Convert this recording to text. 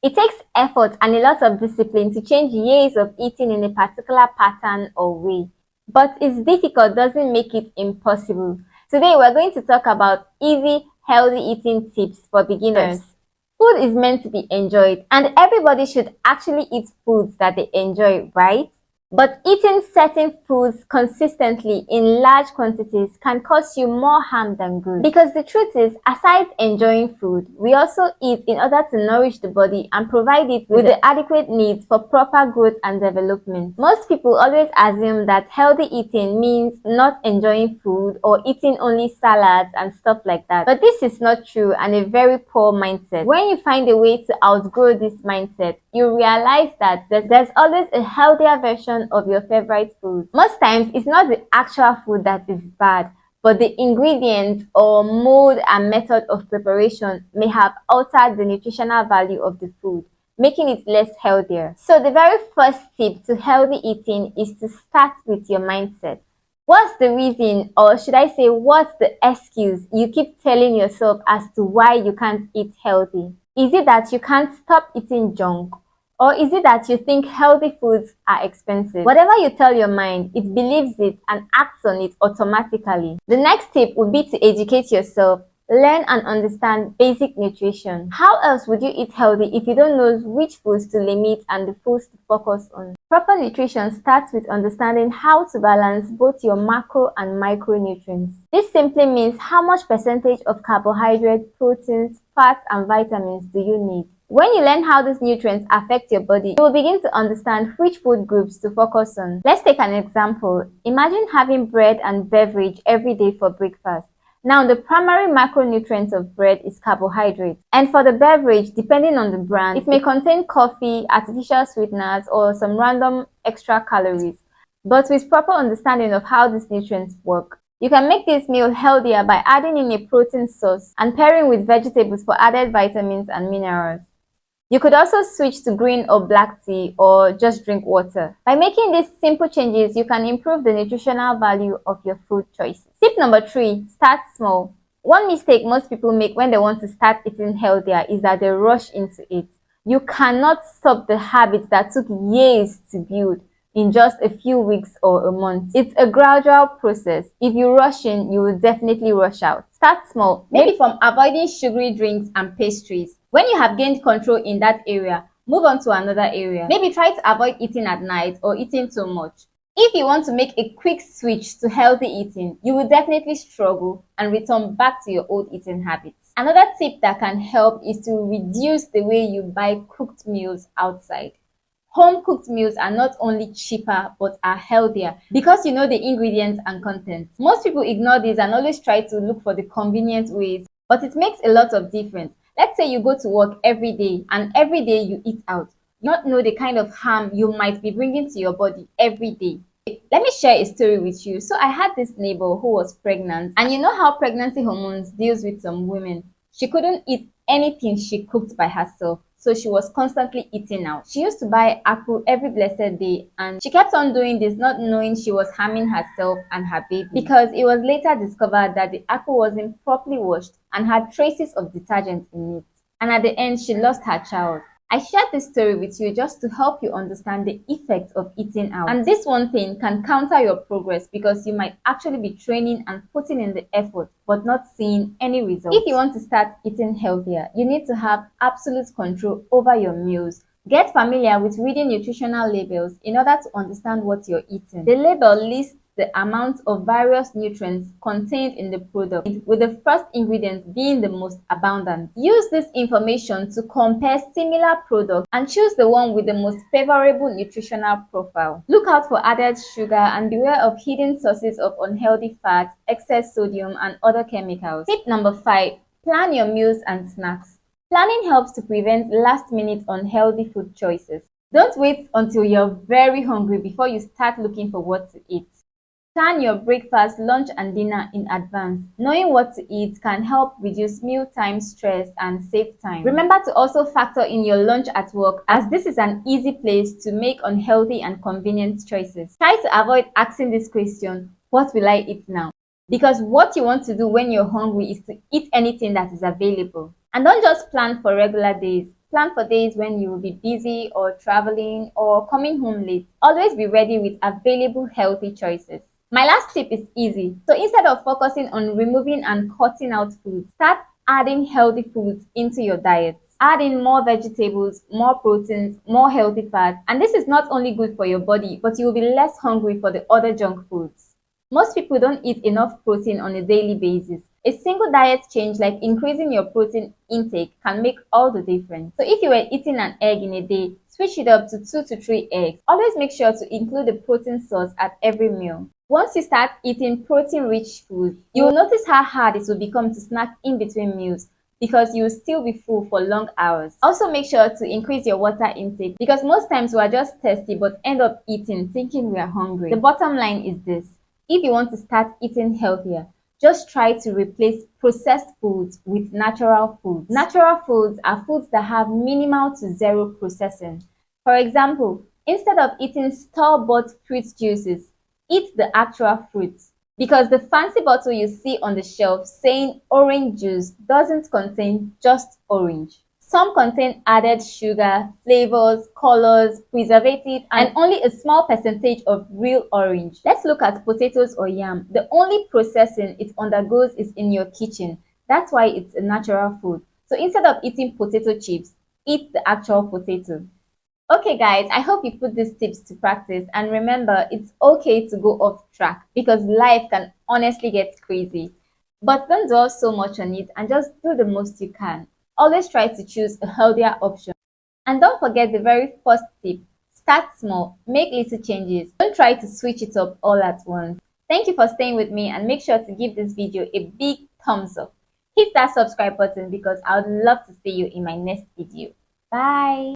It takes effort and a lot of discipline to change years of eating in a particular pattern or way. But it's difficult doesn't make it impossible. Today we're going to talk about easy, healthy eating tips for beginners. Food is meant to be enjoyed, and everybody should actually eat foods that they enjoy, right? But eating certain foods consistently in large quantities can cause you more harm than good. Because the truth is, aside enjoying food, we also eat in order to nourish the body and provide it with the adequate needs for proper growth and development. Most people always assume that healthy eating means not enjoying food or eating only salads and stuff like that. But this is not true and a very poor mindset. When you find a way to outgrow this mindset, you realize that there's always a healthier version of your favorite food. Most times, it's not the actual food that is bad, but the ingredients or mode and method of preparation may have altered the nutritional value of the food, making it less healthier. So the very first tip to healthy eating is to start with your mindset. What's the reason, or should I say, what's the excuse you keep telling yourself as to why you can't eat healthy? Is it that you can't stop eating junk? Or is it that you think healthy foods are expensive? Whatever you tell your mind, it believes it and acts on it automatically. The next tip would be to educate yourself. Learn and understand basic nutrition. How else would you eat healthy if you don't know which foods to limit and the foods to focus on? Proper nutrition starts with understanding how to balance both your macro and micronutrients. This simply means how much percentage of carbohydrates, proteins, fats, and vitamins do you need. When you learn how these nutrients affect your body, you will begin to understand which food groups to focus on. Let's take an example. Imagine having bread and beverage every day for breakfast. Now, the primary macronutrients of bread is carbohydrates. And for the beverage, depending on the brand, it may contain coffee, artificial sweeteners, or some random extra calories. But with proper understanding of how these nutrients work, you can make this meal healthier by adding in a protein source and pairing with vegetables for added vitamins and minerals. You could also switch to green or black tea or just drink water. By making these simple changes, you can improve the nutritional value of your food choices. Tip number 3, start small. One mistake most people make when they want to start eating healthier is that they rush into it. You cannot stop the habits that took years to build in just a few weeks or a month. It's a gradual process. If you rush in, you will definitely rush out. Start small, maybe from avoiding sugary drinks and pastries. When you have gained control in that area, move on to another area. Maybe try to avoid eating at night or eating too much. If you want to make a quick switch to healthy eating, you will definitely struggle and return back to your old eating habits. Another tip that can help is to reduce the way you buy cooked meals outside. Home cooked meals are not only cheaper but are healthier because you know the ingredients and contents. Most people ignore this and always try to look for the convenient ways, but it makes a lot of difference. Let's say you go to work every day and every day you eat out. You don't know the kind of harm you might be bringing to your body every day. Let me share a story with you. So I had this neighbor who was pregnant, and you know how pregnancy hormones deals with some women. She couldn't eat anything she cooked by herself, so she was constantly eating out. She used to buy apple every blessed day, and she kept on doing this not knowing she was harming herself and her baby, because it was later discovered that the apple wasn't properly washed and had traces of detergent in it, and at the end she lost her child. I shared this story with you just to help you understand the effects of eating out. And this one thing can counter your progress because you might actually be training and putting in the effort but not seeing any results. If you want to start eating healthier, you need to have absolute control over your meals. Get familiar with reading nutritional labels in order to understand what you're eating. The label lists the amount of various nutrients contained in the product, with the first ingredient being the most abundant. Use this information to compare similar products and choose the one with the most favorable nutritional profile. Look out for added sugar and beware of hidden sources of unhealthy fats, excess sodium, and other chemicals. Tip number 5, plan your meals and snacks. Planning helps to prevent last-minute unhealthy food choices. Don't wait until you're very hungry before you start looking for what to eat. Plan your breakfast, lunch, and dinner in advance. Knowing what to eat can help reduce mealtime stress and save time. Remember to also factor in your lunch at work, as this is an easy place to make unhealthy and convenient choices. Try to avoid asking this question, what will I eat now? Because what you want to do when you're hungry is to eat anything that is available. And don't just plan for regular days. Plan for days when you will be busy or traveling or coming home late. Always be ready with available healthy choices. My last tip is easy. So instead of focusing on removing and cutting out foods, start adding healthy foods into your diet. Add in more vegetables, more proteins, more healthy fats. And this is not only good for your body, but you will be less hungry for the other junk foods. Most people don't eat enough protein on a daily basis. A single diet change like increasing your protein intake can make all the difference. So if you were eating an egg in a day, switch it up to 2 to 3 eggs. Always make sure to include the protein source at every meal. Once you start eating protein-rich foods, you will notice how hard it will become to snack in between meals because you will still be full for long hours. Also make sure to increase your water intake because most times we are just thirsty but end up eating thinking we are hungry. The bottom line is this: if you want to start eating healthier, just try to replace processed foods with natural foods. Natural foods are foods that have minimal to zero processing. For example, instead of eating store-bought fruit juices, eat the actual fruit. Because the fancy bottle you see on the shelf saying orange juice doesn't contain just orange. Some contain added sugar, flavors, colors, preservatives, and only a small percentage of real orange. Let's look at potatoes or yam. The only processing it undergoes is in your kitchen. That's why it's a natural food. So instead of eating potato chips, eat the actual potato. Okay guys, I hope you put these tips to practice, and remember, it's okay to go off track because life can honestly get crazy. But don't dwell so much on it and just do the most you can. Always try to choose a healthier option. And don't forget the very first tip: start small, make little changes. Don't try to switch it up all at once. Thank you for staying with me, and make sure to give this video a big thumbs up. Hit that subscribe button because I would love to see you in my next video. Bye!